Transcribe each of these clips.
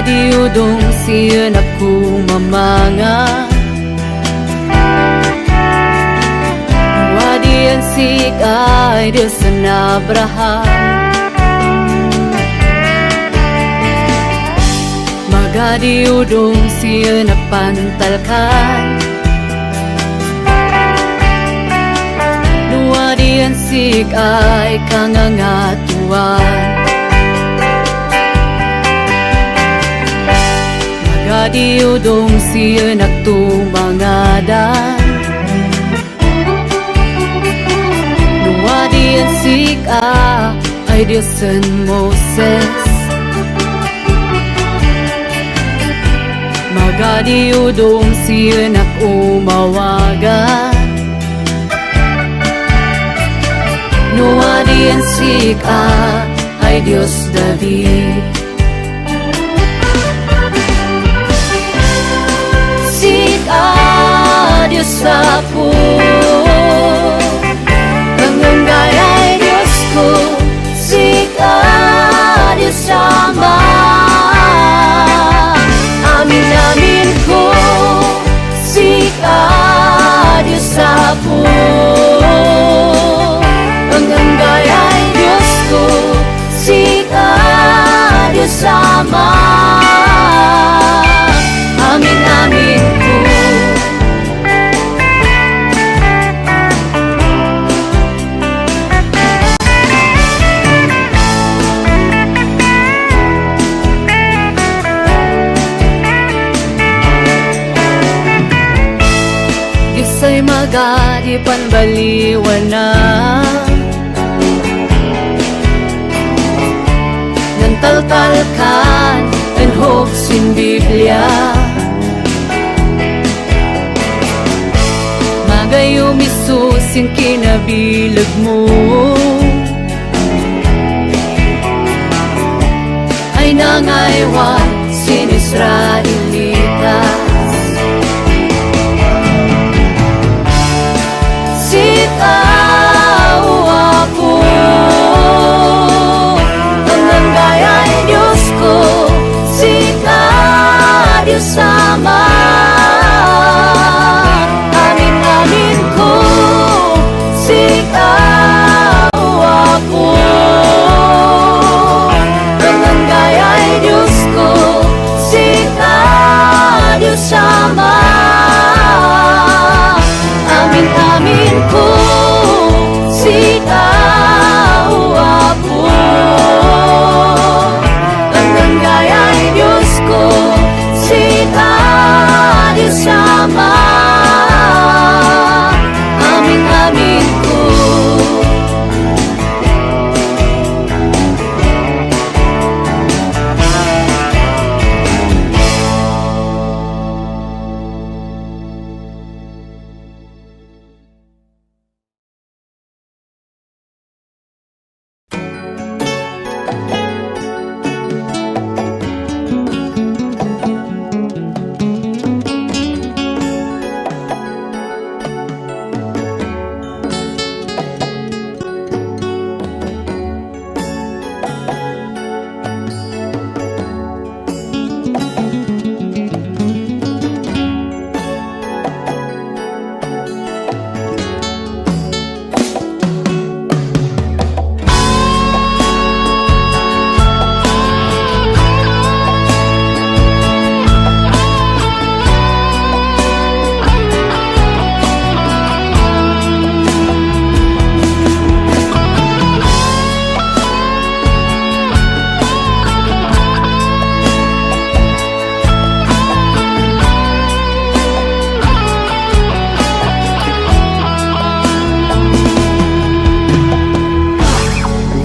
Magadiudong siya na kumamanga, wadian sikay Diyos na Abraham. Magadiudong siya na pantalkan, wadian sikay kangangatuan. Magadiudong siya nagtumangadan, wadian sikay ay Diyos and Moses. Magadiudong siya nakumawagan, wadian sikay ay Diyos David. Sikay Diyos ako, nanganggay ay Diyos ko. Sikay Diyos Ama, amin ko. Sikay Diyos ako, nanganggay ay Diyos ko. Sikay Diyos Ama, amin ko. Diyos ay magadi panbaliwanag, nantaltalkan and hopes in Biblia. Magayong Isus yung kinabilag mo, ay nangaywan sin Israelitas. Sikaw ako, nanganggay ay Diyos ko. Sikaw Diyos Ama, amin ko. Sikaw ako, nanganggay ay Diyos ko. Sikaw Diyos Ama, amin ko. Sikaw ako, nanganggay ay Diyos ko. Sikaw Diyos Ama, amin ko.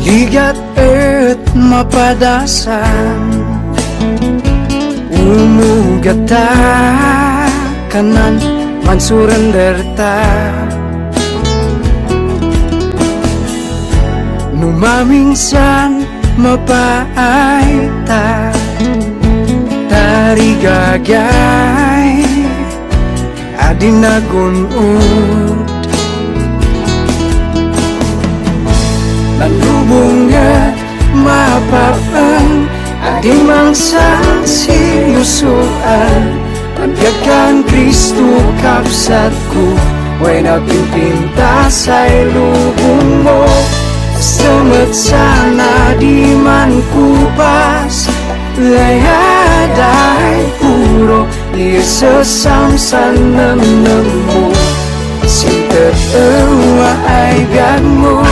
Ligat at mapadasan, umugat ta kanan man surrender ta. Numamingsan mapaay ta, tarigagay adin nagunod. Nanlubong nga mapapang di mangsang sinusuan Pagkakan Kristo kapsatku Way napimpinta sa'y lubong mo Selamat sana di man kupas Layaday puro Iyasasamsan namnam mo Sinta tawa ay biyag mo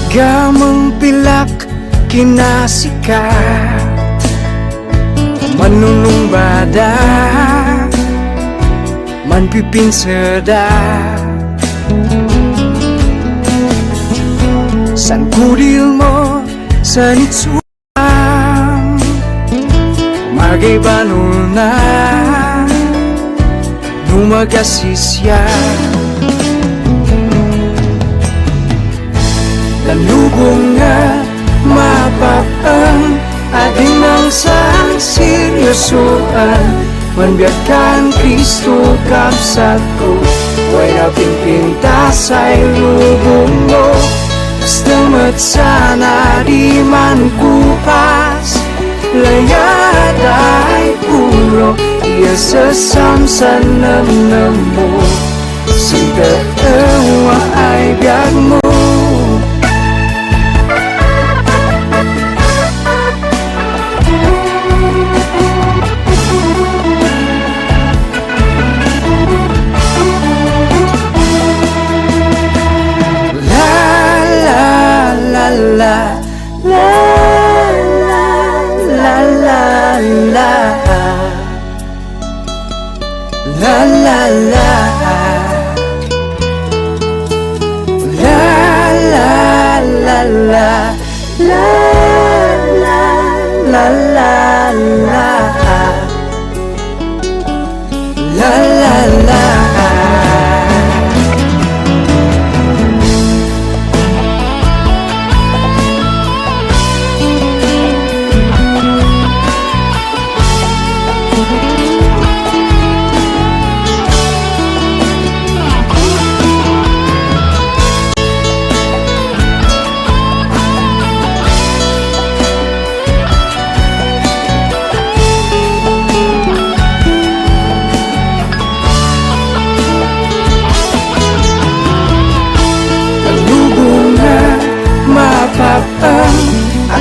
Gamang pilak kinasikat Manunung bada Manpipin sedap San kudil mo sanit suam Magay banul na Numagasisya Dan lubong nga mapapang Ading ng sang seryosoan Manbiyakan Kristo kapsat ko Way napimpinta sa'y lubong mo Basta sana di man kupas Layaday puro Iyasasamsan namnam mo Sinta tawa ay biyag mo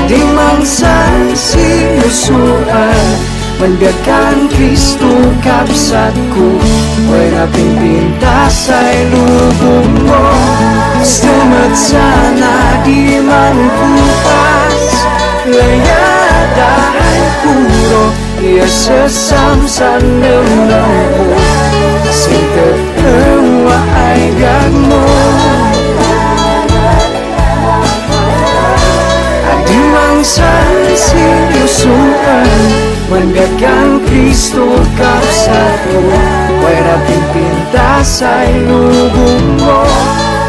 Ading mangsang sinusuan Manbiyakan Kristo kapsatku Way napimpinta sa'y lubong mo Selamat sana di man kupas Layaday puro Iyasasamsan namnam mo Sinta tawa ay biyag mo Sang sinusuan Manbiyakan Kristo kapsatku Way napimpinta sa'y lubong mo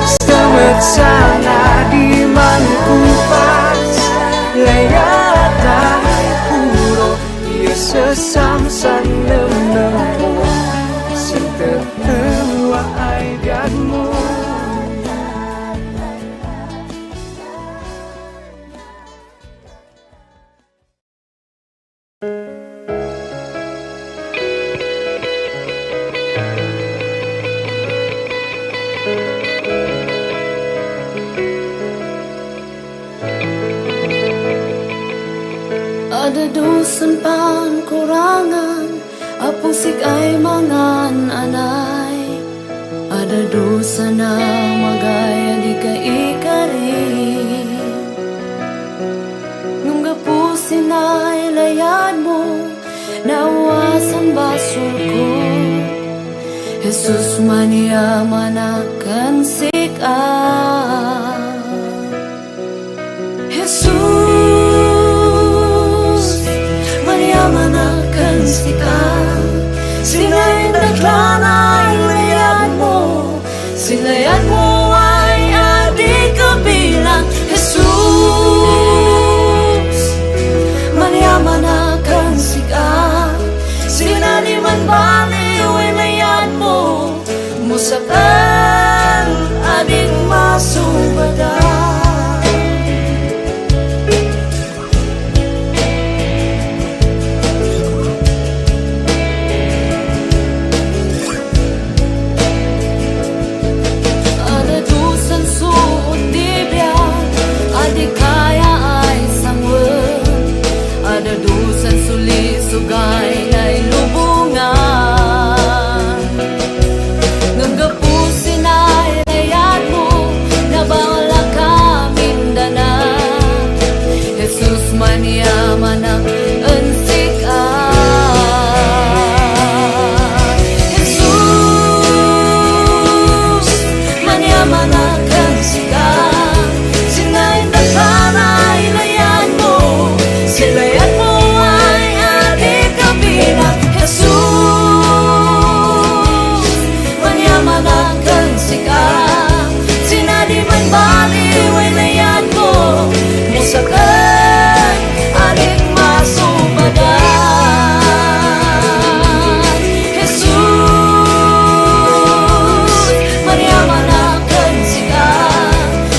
Selamat sana di man kupas Layaday puro Iyasasamsan namnam mo Sinta tawa ay biyag mo Ada dusan pan kurangan Apusik ay mangan anay Ada dosa na magaya di ka ikarin Nung gapusin ay layad mo Nawasan basur ko Jesus mania manakan sikat Jesus manakan sikat Sina'y naglanay layad mo Silayad mo ay adik kabilang Jesus mania manakan musakan aring masubadan. Jesus, Maria manakan siya,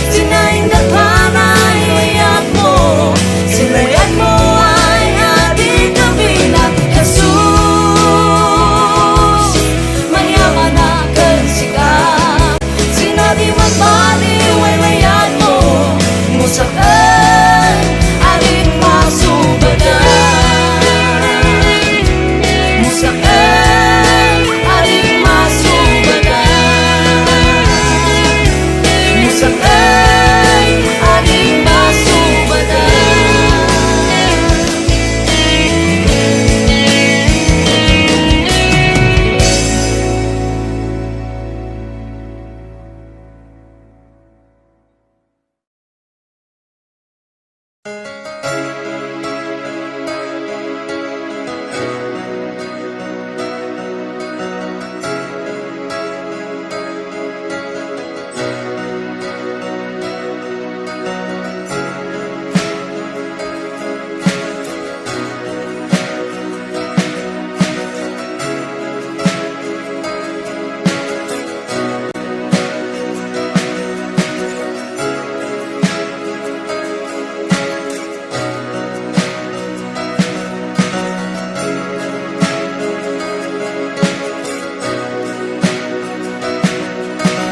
sinaing nagpanay layat mo, silayat mo ay ating kabilang. Jesus, Maria manakan siya, sinabi magbaliw ay layat mo, musakan aring masubadan. Musakan aring masubadan. Musakan aring masubadan.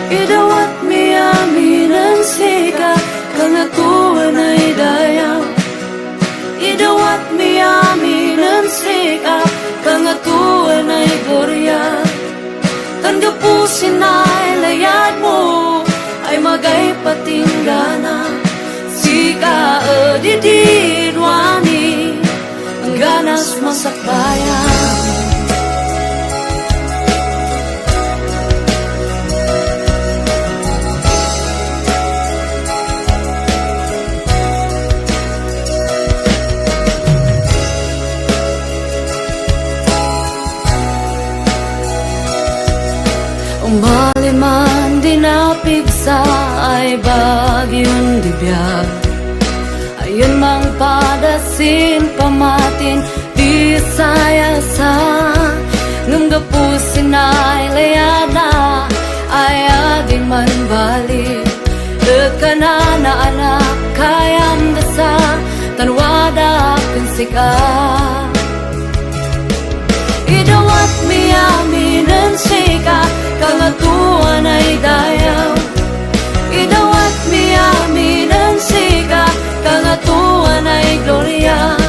Idawat mi amin ang sika, kangatuan ay dayaw. Idawat mi amin ang sika, kangatuan ay glorya. Tangapusin ay layad mo, ay magay patinggana. Sika adididwani, ang ganas masakbayan. Umaliman dinapigsa ay bagyong dibiyag. Ayun mang padasin pamatin di sayasa. Ngam gapusin ay layada ay aging manbalik. Dekanana anak kayam dasa tanwada pinsika. Idawat mi amin ang sika, kangatuan ay dayaw. Idawat mi amin ang sika, kangatuan ay glorya.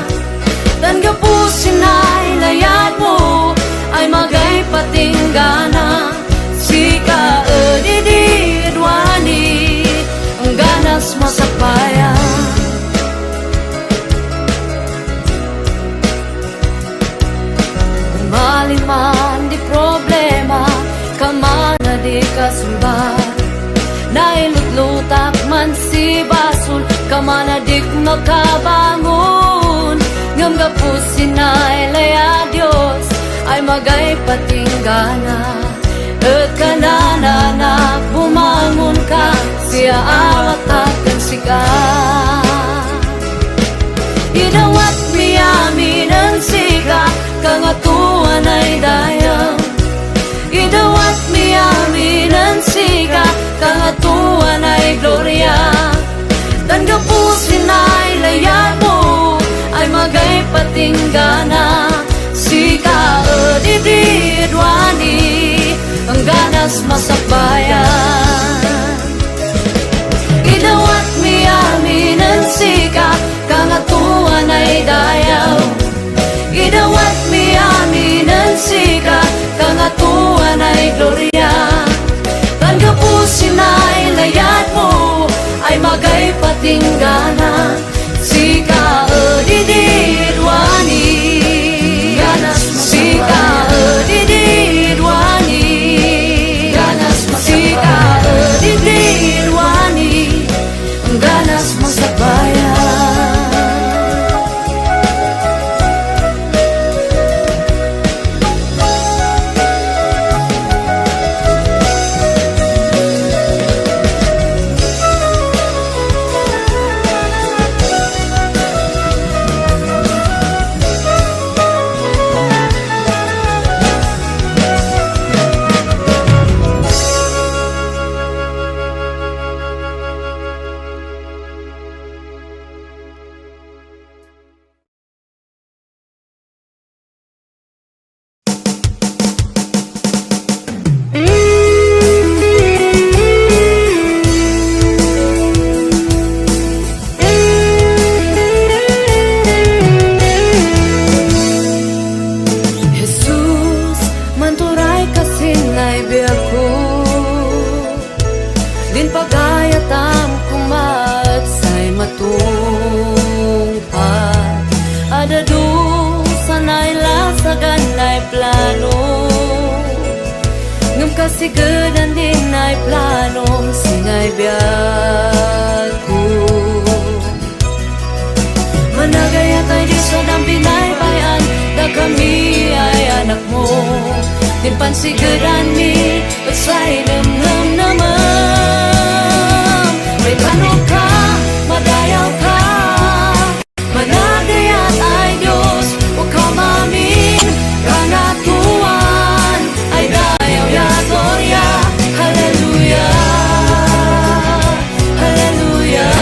Dan gapusin ay layad mo, ay magay patinggana. Sika adididwani, ang ganas masakbayan. Maliman di problema, kamana di kasumbat. Nailutlutak man si basul, kamana dik makabangon. Ngam gapusin ay laya Diyos, ay magay patinggana. At kanana na bumangon ka, siya awat at kansika. Idawat mi amin ang sika, kangatuan ay dayaw. Idawat mi amin ang sika, kangatuan ay glorya. Dan gapusin ay layad mo, ay magay patinggana. Sika adididwani, ang ganas masakbayan. Idawat mi amin ang sika, kangatuan ay dayaw. Idawat mi amin ang sika, kangatuan ay glorya. Dan gapusin ay layad mo, ay magay patinggana. Sika adididwani, ganas sika adididwani, ganas sika adididwani, ang ganas masakbayan. sa ganay plano. Ngam kasigadan din ay planom singay biyag ko. Managayat ay di sa nang pinaybayan, da kami ay anak mo. Din pansigadan mi, pasay nam naman. May tanong ka, madayaw ka, managayat ay Diyos, o kamamin, kanatuan, ay dayaw ya gloria, hallelujah, hallelujah.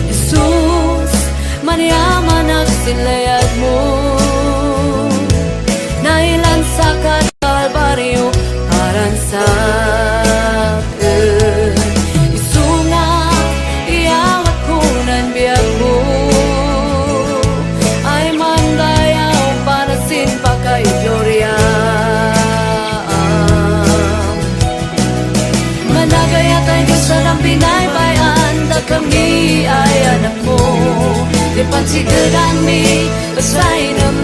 Jesus, maniyaman nagsilayag mo, nailan sa Kalbaryo, parang sa akin. Isunga, iyawat ko ng biyag mo, ay mandayaw para sin pa kay Gloria. Managayat ay Diyos ng pinaybayan, da kami ay anak mo. Di pansigadan mi, pasay nam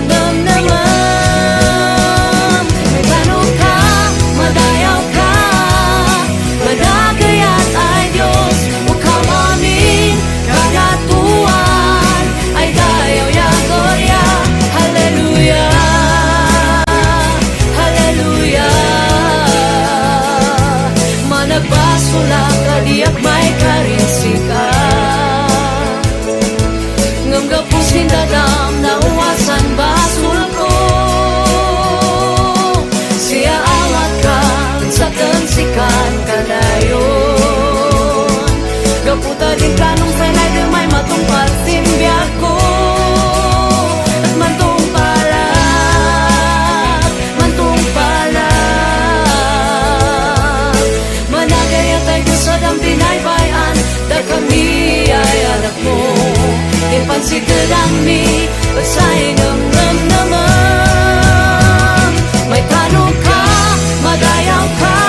naman. May tanong ka, madayaw ka, managayat ay Diyos, o kamamin, kagatuan, ay dayaw ya gloria, hallelujah, hallelujah. Managbasula kadiyak may karinsika, ngam gapusin dadam na uwasan basul ko. Siya awat ka sa kansikan kadayon, gaputa din kanong sanay di may matungpal simbiyag ko. At mantong pala managayat ay Diyos sa dang pinaybayan, da kami ay anak mo. Di pansigadan mi, pasay nam naman. May tanong ka, madayaw ka,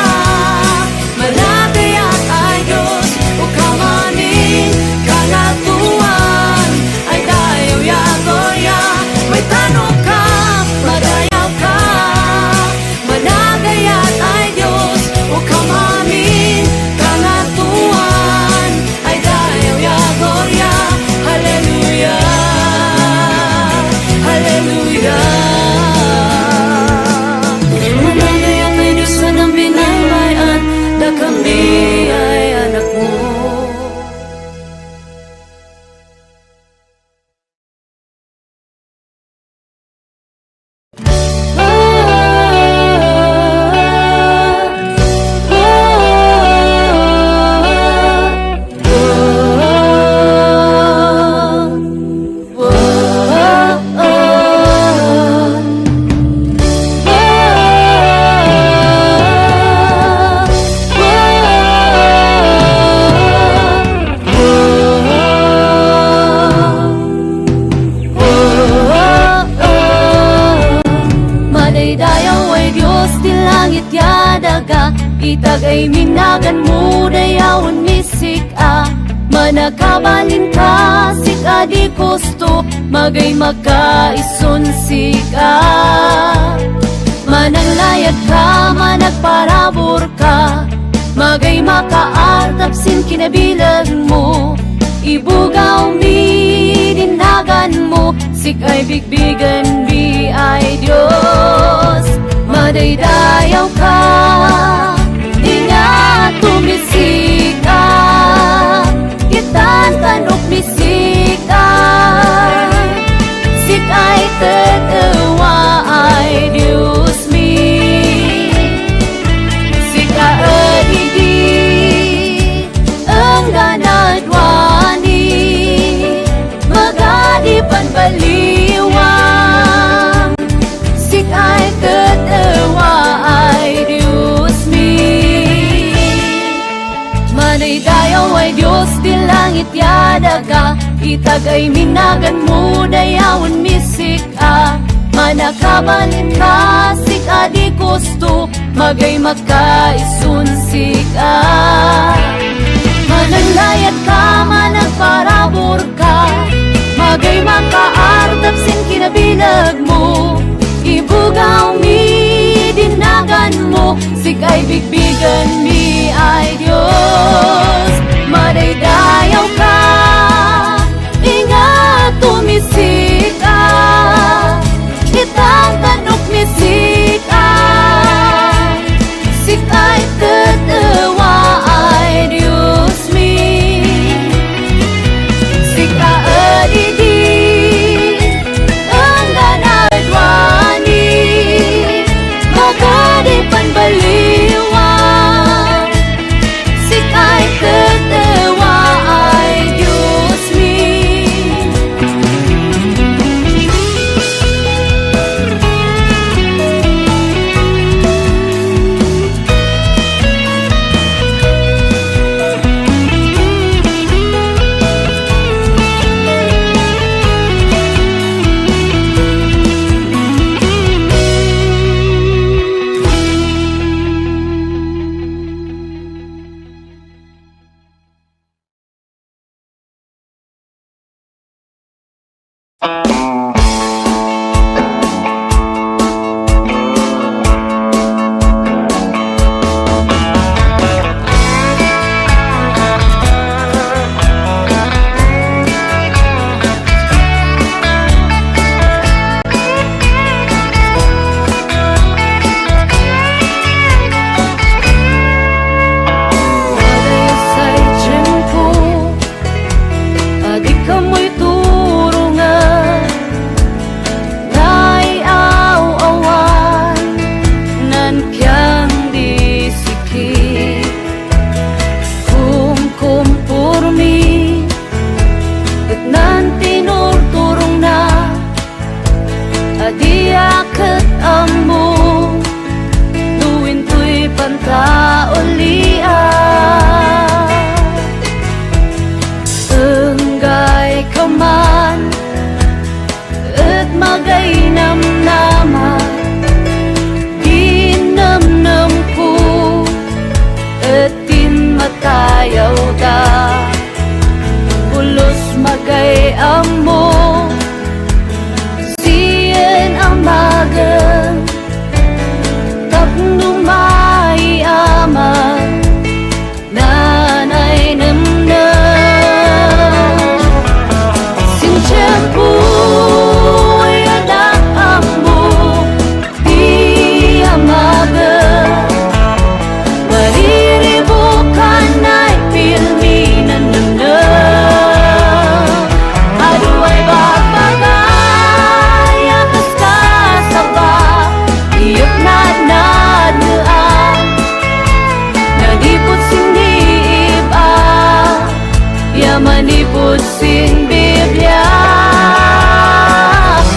managayat ay Diyos, o kamanin, kalatuan, ay dayaw ya gloria. May tanong ka, madayaw ka, managayat ay Diyos, o kamanin, kalatuan, ay dayaw ya gloria, hallelujah, hallelujah. Managayat ay Diyos na ng pinaybayan, da kami ay anak mo. Madaydayaw ay Diyos di langit yadaga, itagay minagan mo dayawan misik a. Manakabalin ka, sika di gusto, magay magkaison sika. Mananglayad ka, managparabor ka, magay makaartap sin kinabilag mo. Ibugaw mi dinagan mo, sikay bigbigan bi ay Diyos. Madaydayaw ka, di nga tumisika, kitan tanok misika, sikay tatawa ay Diyos mi. Sika adidi, ang ganadwani, magadipan baliwang, sikay tatawa ay Diyos mi. Manaydayaw ay Diyos di langit yadaga, itagay minagan mo dayawan misik a. Manakabalin ka, sika di gusto, magay magkaisun sika. Managlayad ka, managparabor ka, magay makaartap sin kinabi tugaw mi dinagan mo, sikay bigbigan mi ay Diyos. Madaydayaw ka, ingat tumisika, itang tanok misika, sikay tatawa ay Diyos mi. Sika adidi, ang ganadwani, magadi panbaliwa, sikay tatawa ay Diyos mi. Manipod sin Biblia,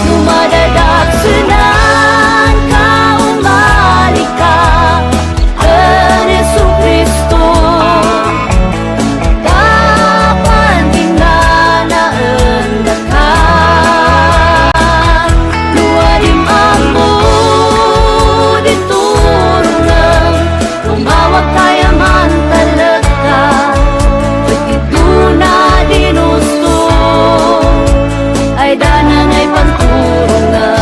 lumadadag sunan ka, umali ka, en Jesu Kristo, dapat tinggalaan ka, luwadim amo diturungan, umawag kaya man talaga, na dinusto ay danan ay panturungan.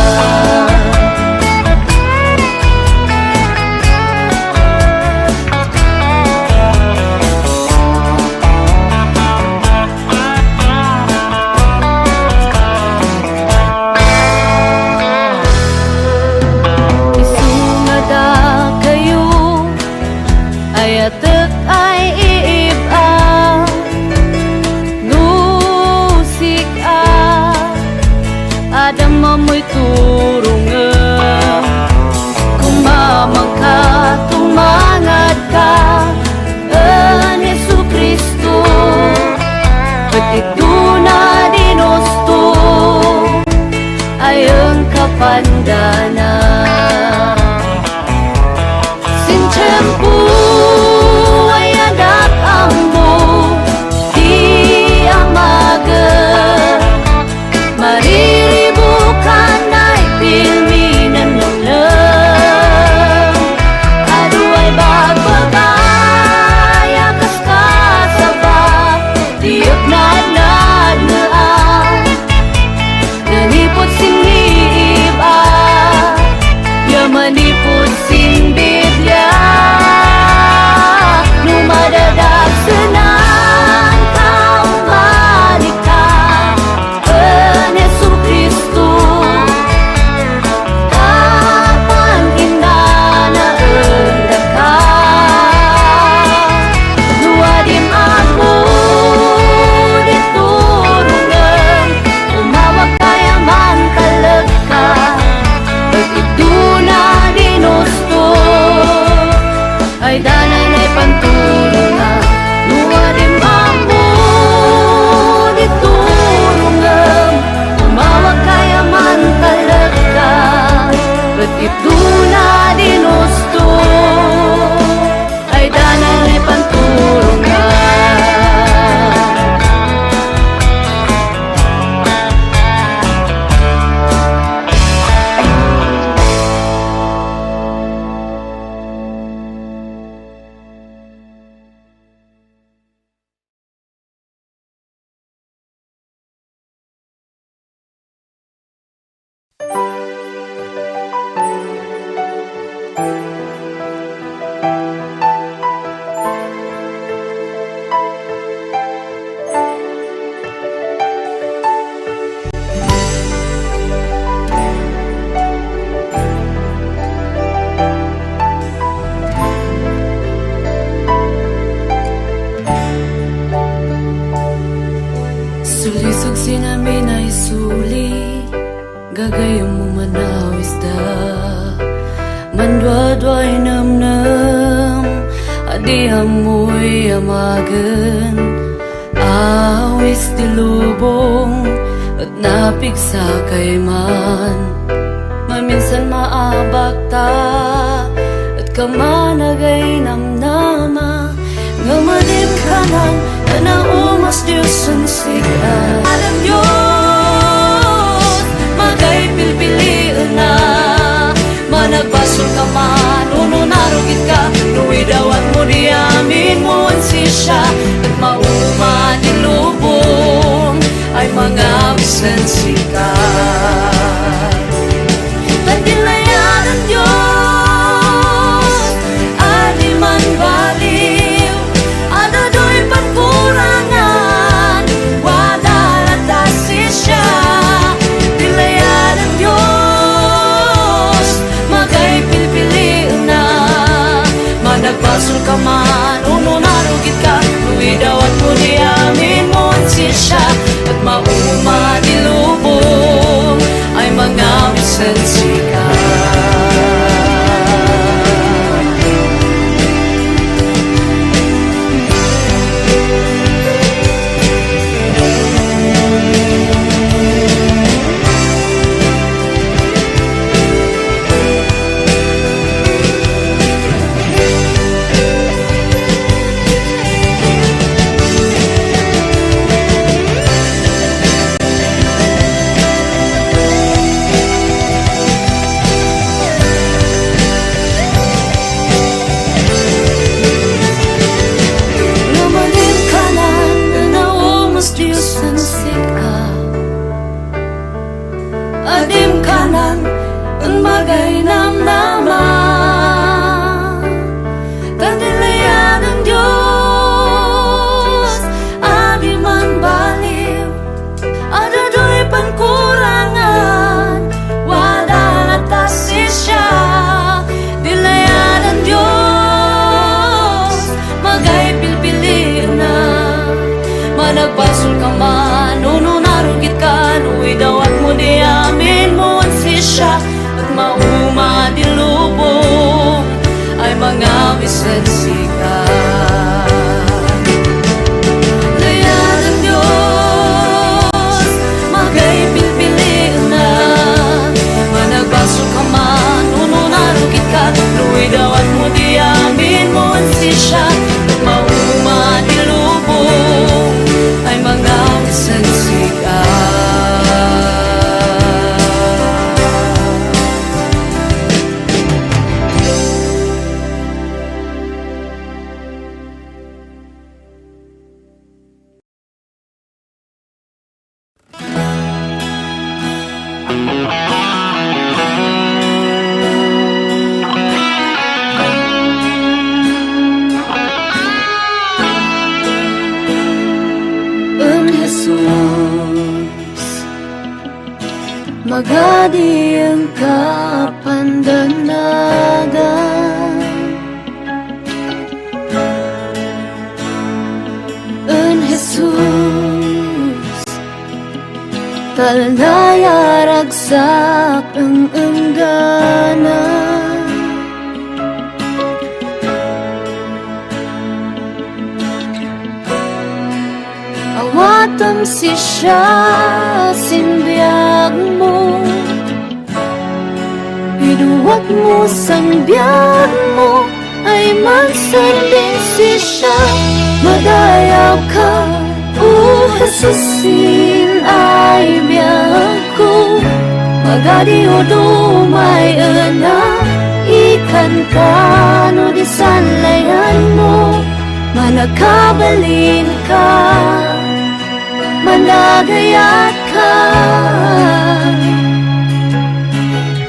Isungada kayo ay atek ay iiba, adam mo'y turungan, kumamang ka, tumangad ka, en Jesu Kristo, pagkito na dinusto ay ang kapandanan. Sin tiyempo ay anak amo, di amagan, mariribukan ay pilminan mo lang. Aduay bagbagaya kas kasaba, diyak na nanaan, nanipot sinib Lisog sinami na isuli, gagayong mo manaw isda. Mandwa-dway nam-nam, adi amoy amagan. Awis dilubong, at napigsa kay man. Maminsan maabak ta, at kamanagay namnama. Ngamadim kanan, na naumas Diyos ang sigaan. Alam Diyos, magay pilpiliin na. Managbasol ka man, uno narugit ka. Nuwidawat mo di amin mo ang sisya. At mauma nilubong, ay mga wisan sikat. Tandilayan ang Diyos, adi man baliw. Adado'y pagkurangan, wala latasi siya. Dilayan ang Diyos, magay pilpiliin na. Managbasol ka man, uno narugit ka. Nuwidawat mo di amin mo ang sisya. At mauma nilubong, ay mga wisan sikat. Adim kanan, ang bagay namnaman. Tandilayan ang Diyos, adi man baliw. Adado'y pankurangan, wala latasi siya. Dilayan ang Diyos, magay pilpiliin na. Managbasol ka man, uno narugit ka. Nuwidawat mo di amin mo ang sisya. At mauma dilubong, ay mga wisan sikat. Layan ang Diyos, magay pilpiliin na. Managbasol ka man, uno narugit ka. Nuwidawat mo di amin mo ang sisya. At mauma dilubong, ay mga wisan sikat. Magadi ang kapandanagan. En Jesus, talnaya ragsak ang enggana. Awatam si siya sinbiyag mo. Iduwag mo sang biyag mo, ay magsanding si siya. Madayaw ka, o Jesusin ay biyag ko. Magadi o dumay na, ikan ka no di sanlayan mo. Manakabalin ka, managayat ka.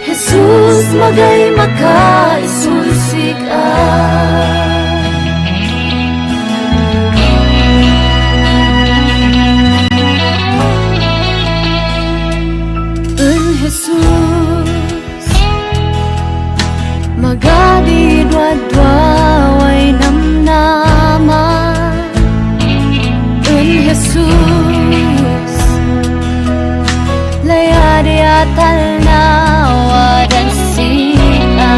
Jesus, magay makaisulsik En Jesus, magadi dwa-dwaway namnama. En Jesus, talnawa dan sika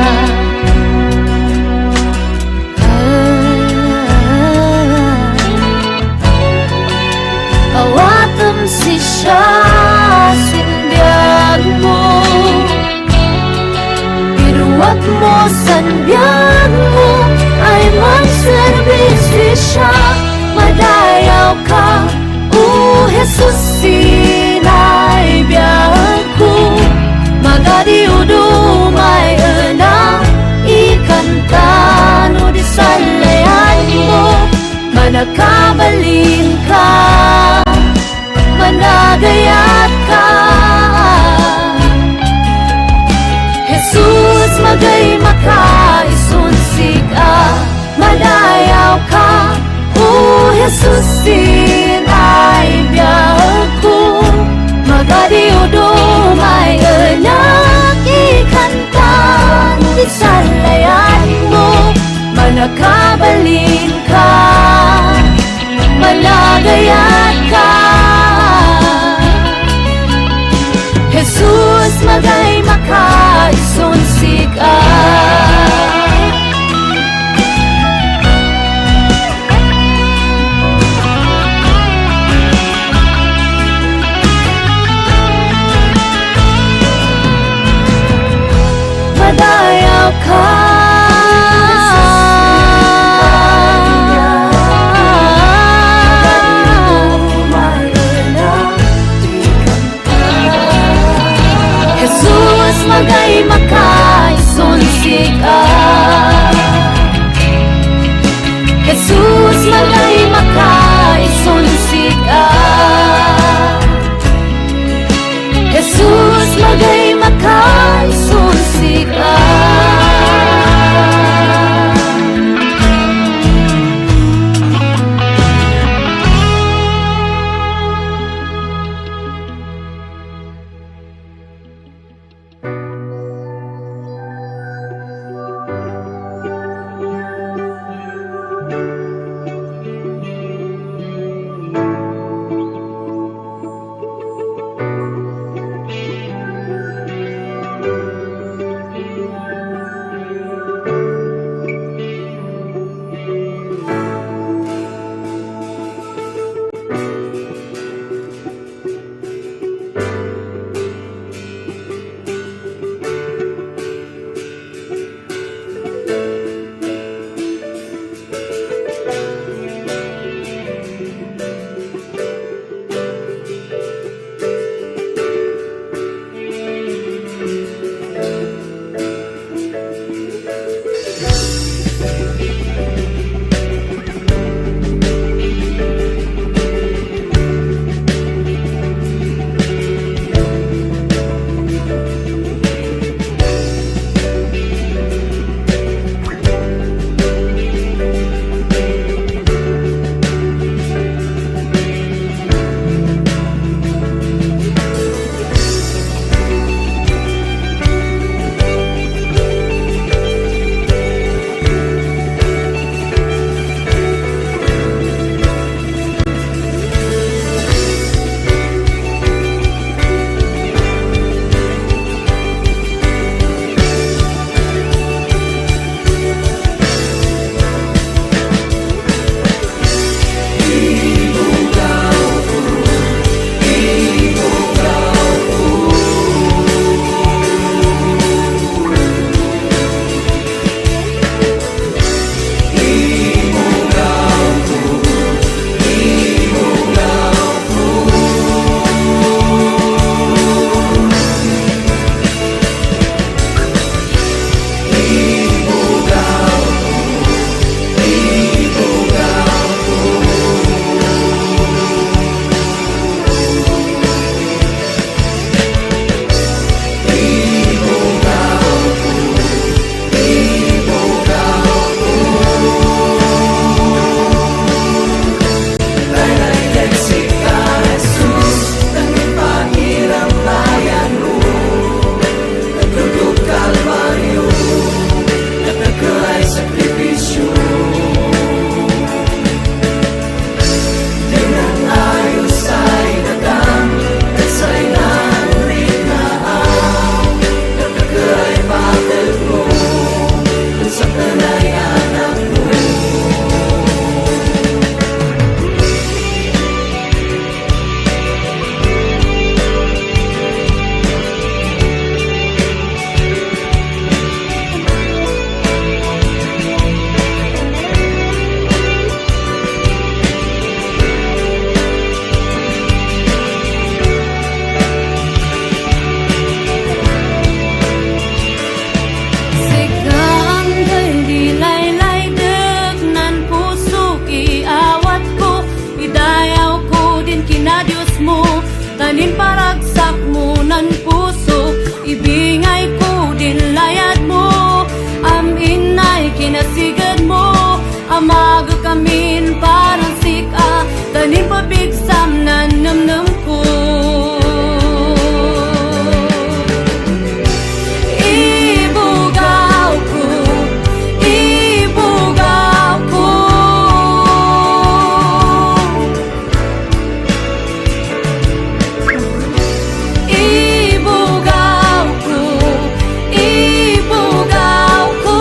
awatam si siya sinbiag mo piruwat mo sanbiag mo ay magserbisyo siya madayaw ka Jesus sinay biyag ko magadiudo may ena ikanta no di salayan mo manakabalin ka managayat ka Jesus magay makaisunsig madayaw ka Jesus sinay biyag ko magadiudo may anak ikanta di salayan mo manakabalin ka managayat ka Jesus magay makaisunsig madayaw ka Jesus magay makaisunsig Jesus magay makaisunsig Jesus magay makaisunsig Nanin paragsak mo nan puso, ibingay ko dilayad mo. Aminay kinasigad mo, amaga kamin parang sika. Tanin pabigsam nan namnam ko. Ibugaw ko, ibugaw ko. Ibugaw ko, ibugaw ko.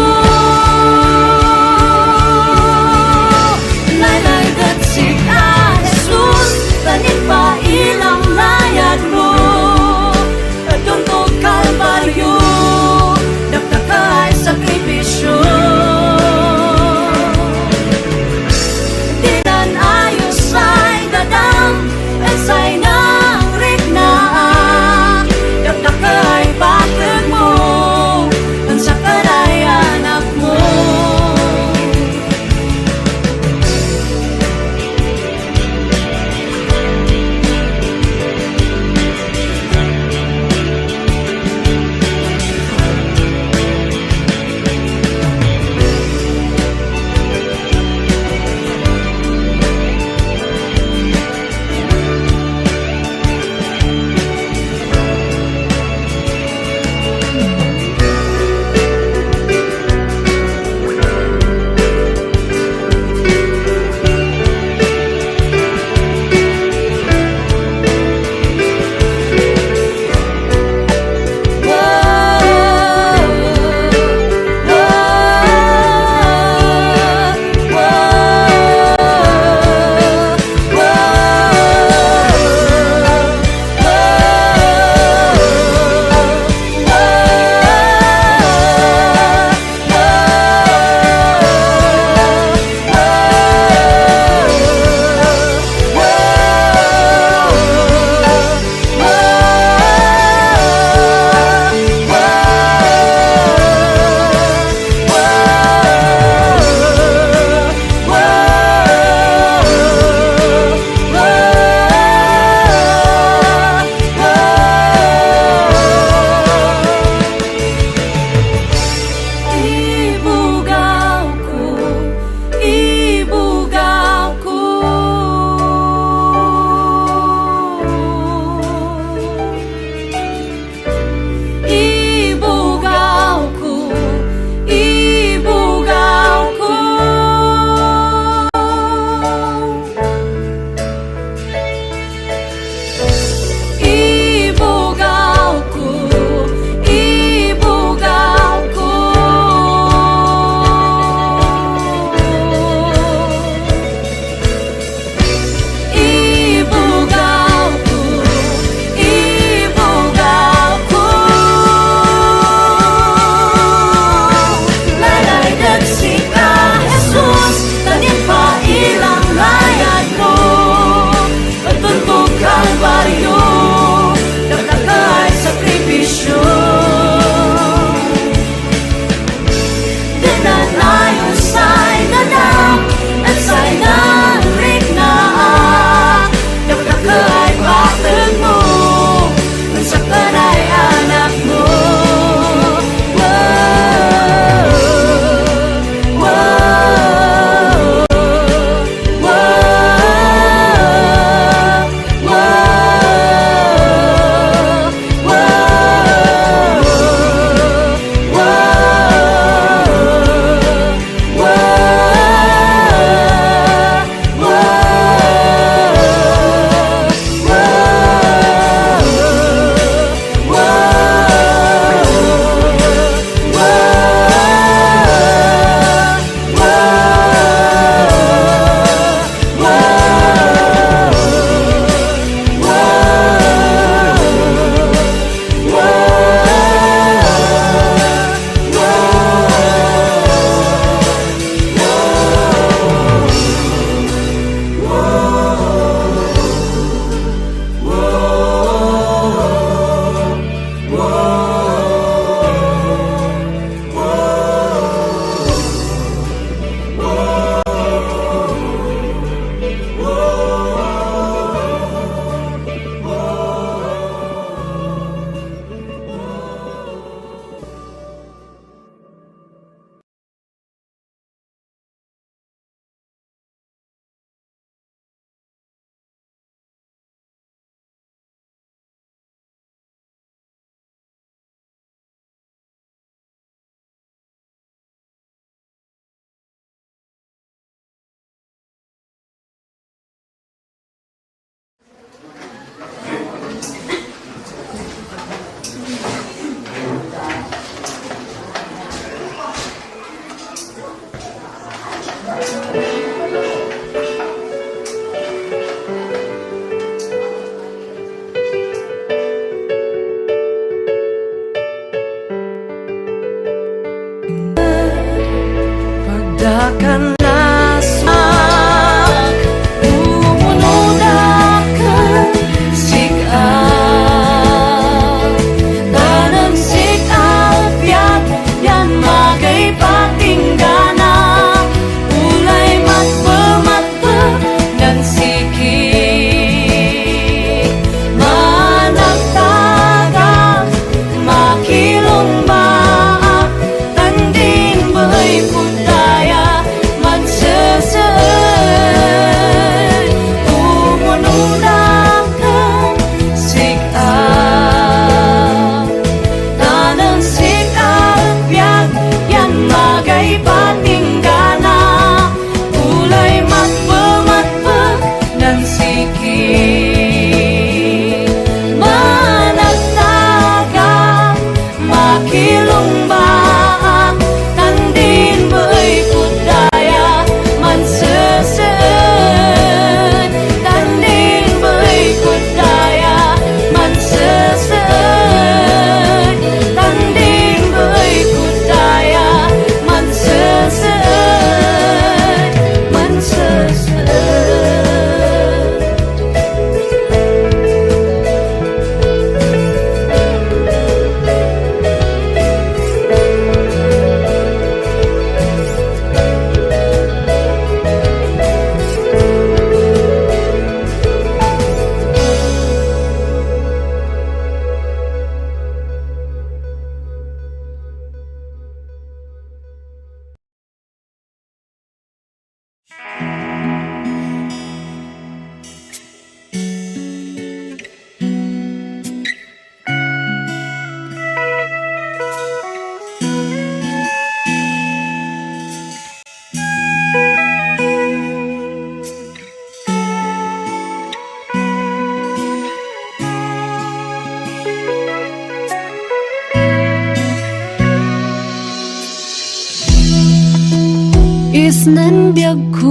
Isnan biag ko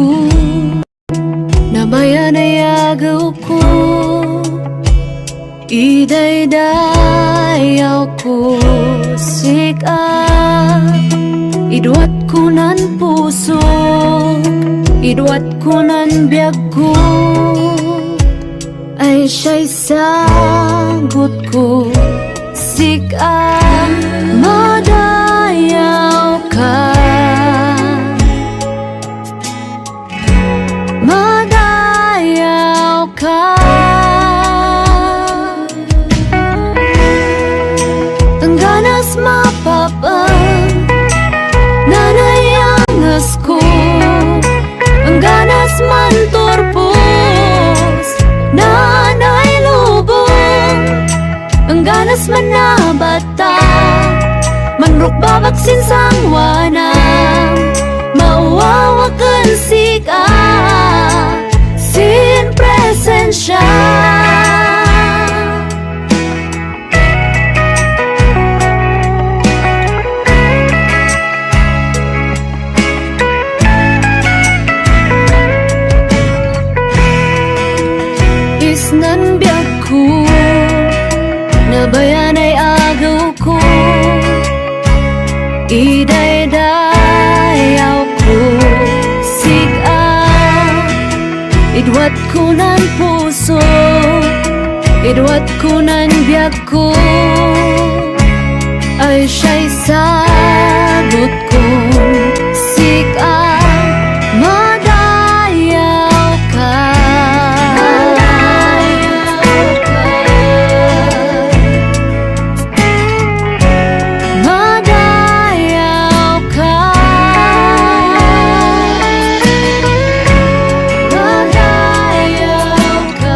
Nabayan ay agaw ko Idaydayaw ko sika Idwat ko nan puso Idwat ko nan biag ko Ay siya'y sagot ko Sika Madayaw ka Madayaw ka Tangganas mapapang Nanayangas ko Ang ganas man turpos Nanay lubong Ang ganas man nabata Manruk babaksin sang wanang Mauwawakan sika Sin presensya Isnan biag ko Nabayan ay agaw ko Idaydayaw ko Siga Idwat ko nan puso Idwat ko nan biag ko Ay siya'y sagot ko Siga Madayaw ka Madayaw ka Madayaw ka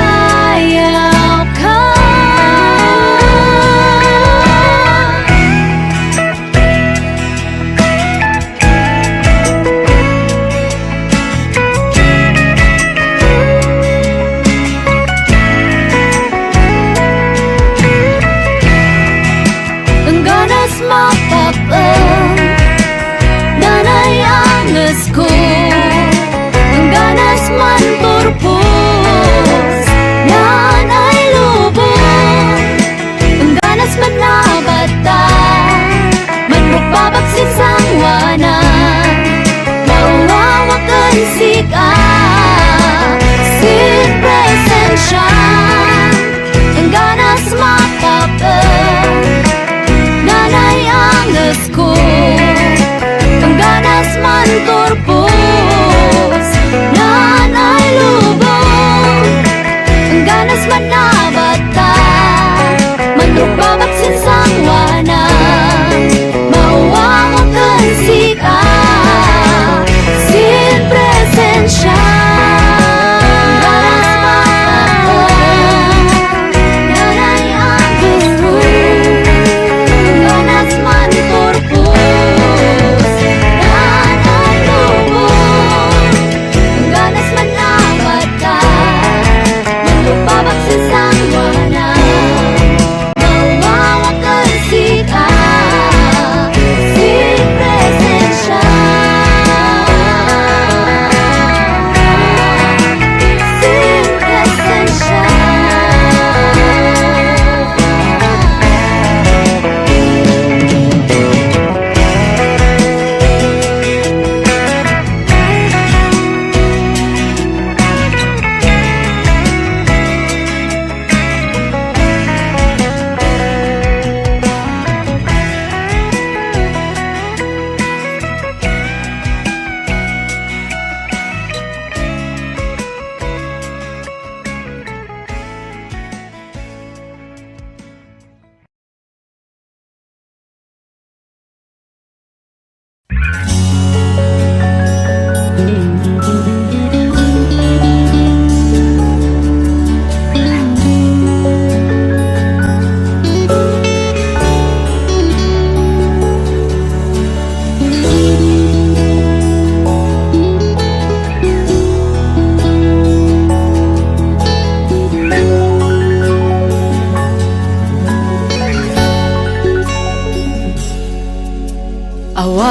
Madayaw ka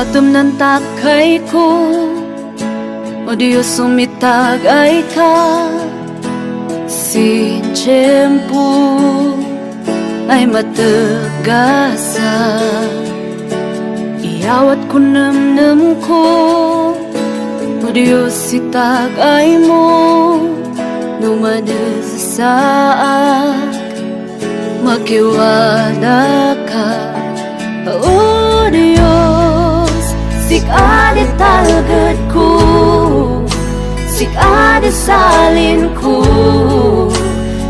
Patum ng takay ko, o Diyos sumitagay ka. Si tiyempo ay matagasa, iawat ko namnam ko, o Diyos itagay mo. Numadasaak, makiwala ka, o Diyos. Sikadi talagad ko, sikadi salin ko,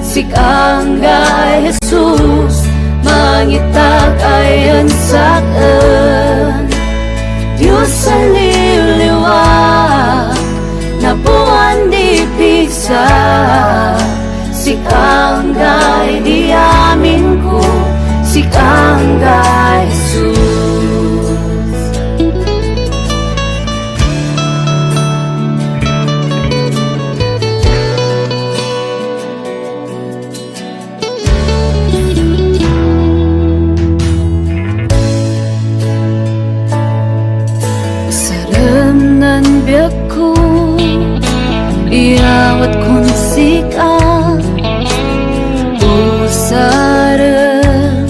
sikanggay Jesus, mangitagayan sa'kin. Diyos sa liliwag, na buwan di pisa, sikanggay di amin ko, sikanggay Jesus. Iawat kong sikap, usaran,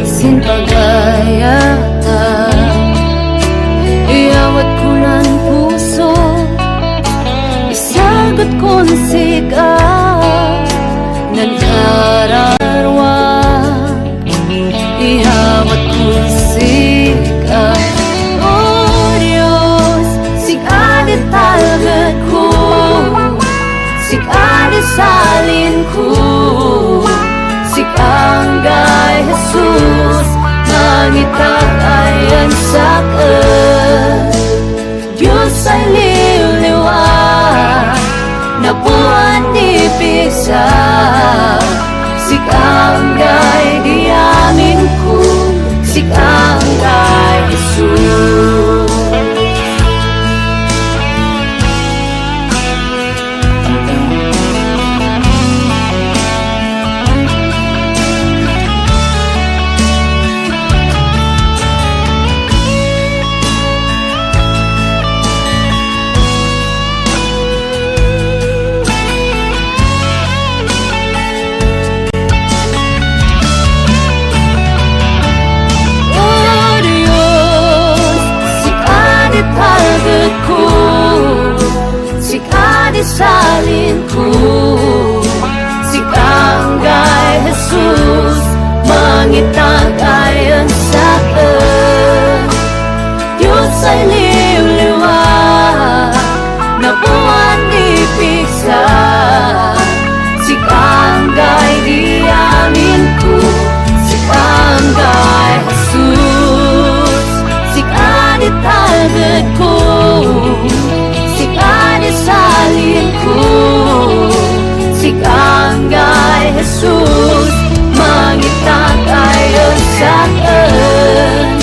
sinpagayata. Iawat ko ng puso, isagot kong sikap, ng kararwa. Iawat kong sikap, oh Diyos, sikadi talagad ko, sikadi salin ko, sikanggay Jesus, mangitagayan sa'kin. Diyos ay liliwag, na buwan di pisa, sikanggay di amin ko, sikanggay Jesus. Sikadi salin ko, sikanggay Jesus, mangitagayan sa'kin. Diyos ay liliwag, na buwan di pisa, sikanggay di amin ko, sikanggay Jesus. Sikadi talagad ko, sikadi salin ko, sikanggay Jesus, mangitagayan sa'kin.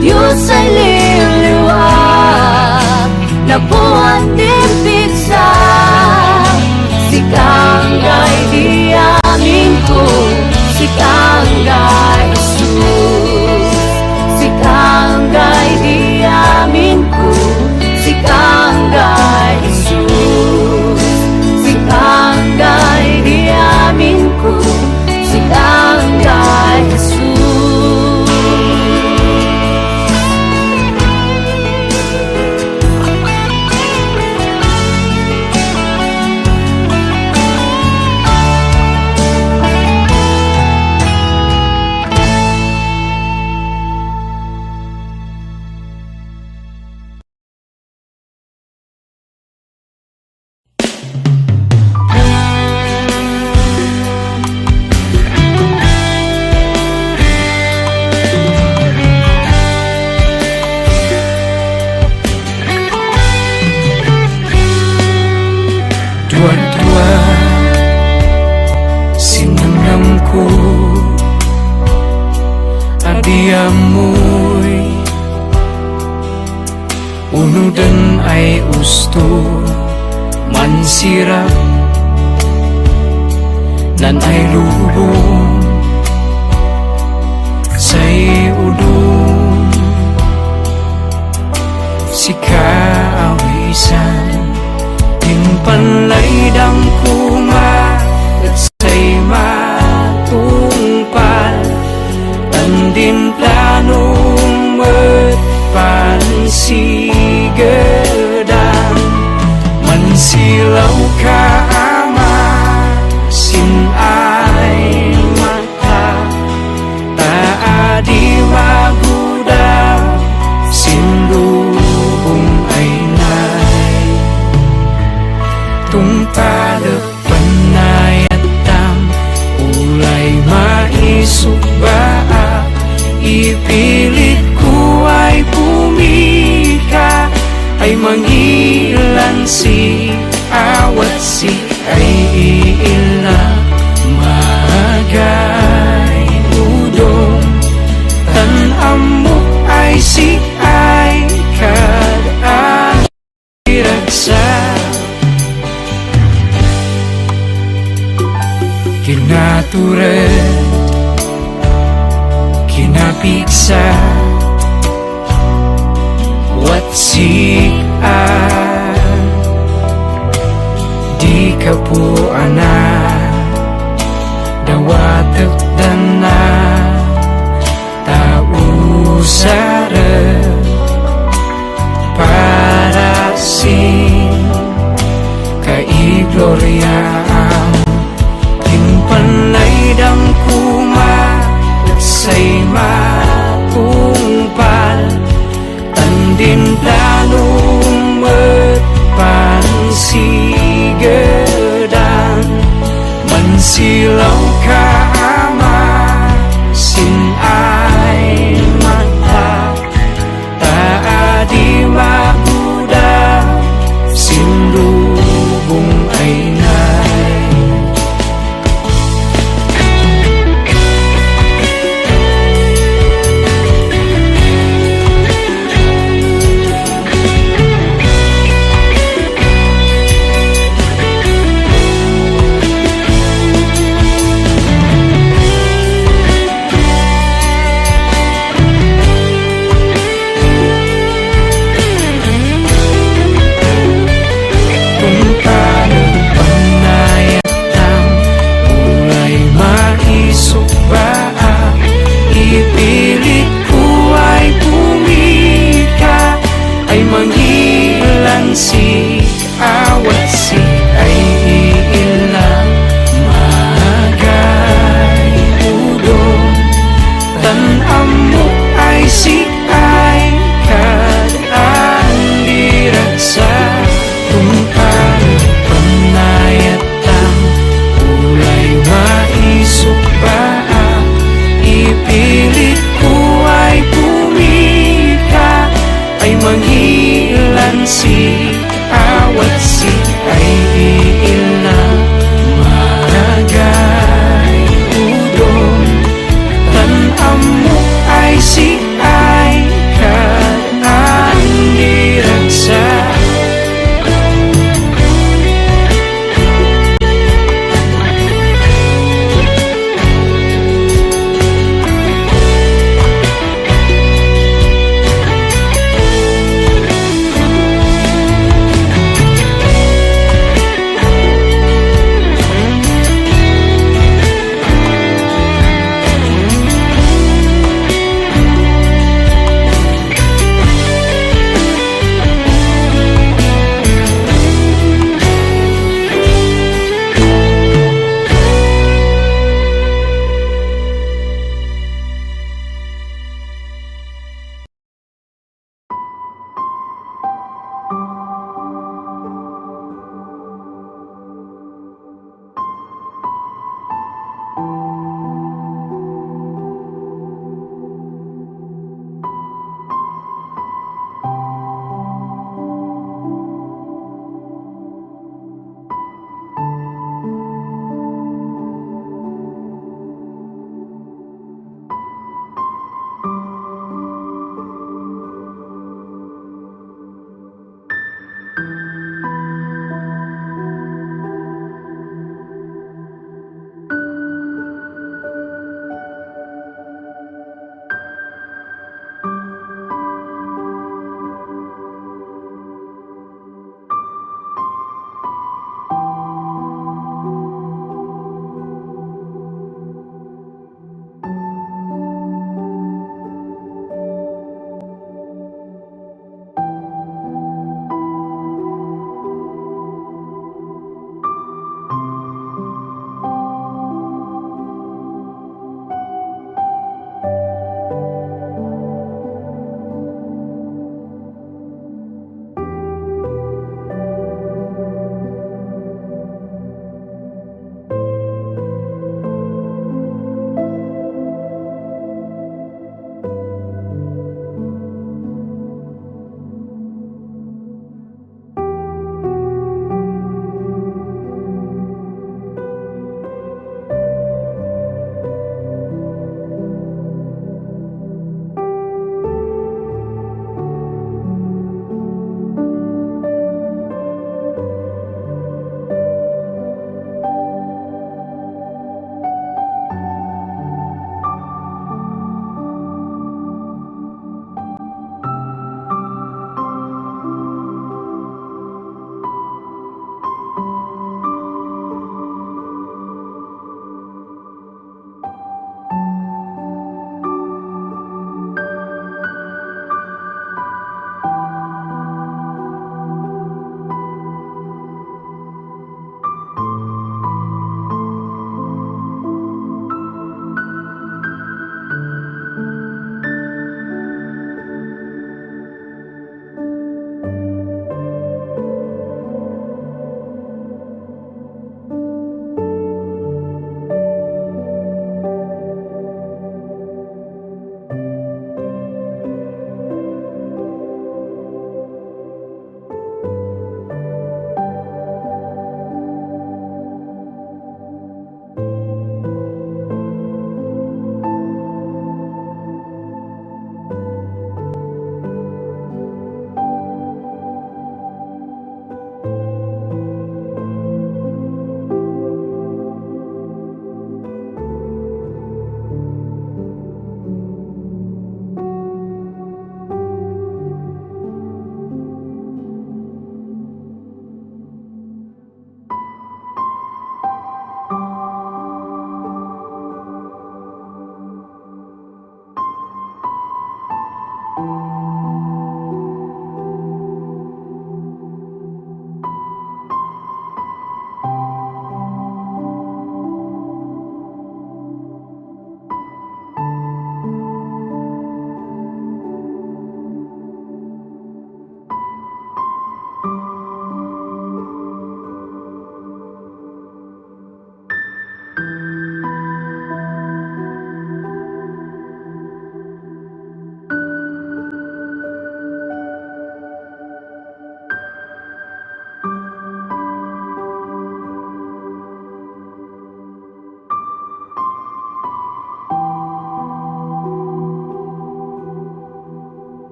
Diyos ay liliwag, na buwan din pigsa, sikanggay di amin ko, sikanggay Jesus. Sikanggay di amin ko, sikanggay Jesus. Sikanggay di amin ko, sikanggay Jesus. Dua-dua sinanam ko, adiamoy unudan ay usto mansirap nan ay lubong, 'Say udon, si kaawisan Din panlaydang kuma at say matungpal Tandin planong pansigadang Mansilaw ka ama sinay mata Taadi magudaw sinlubong ay nay Tungtalak panayatam ulay maisugbaak Ipilit ko ay pumika ay mangilan si awat si ay iila magay udong tanamok ay si ay kadaan iragsa kinatured kinapiksa watsik di ka po dawatek dana tausara para sing kaigloria timpanlaydang kuma say matungpal tandin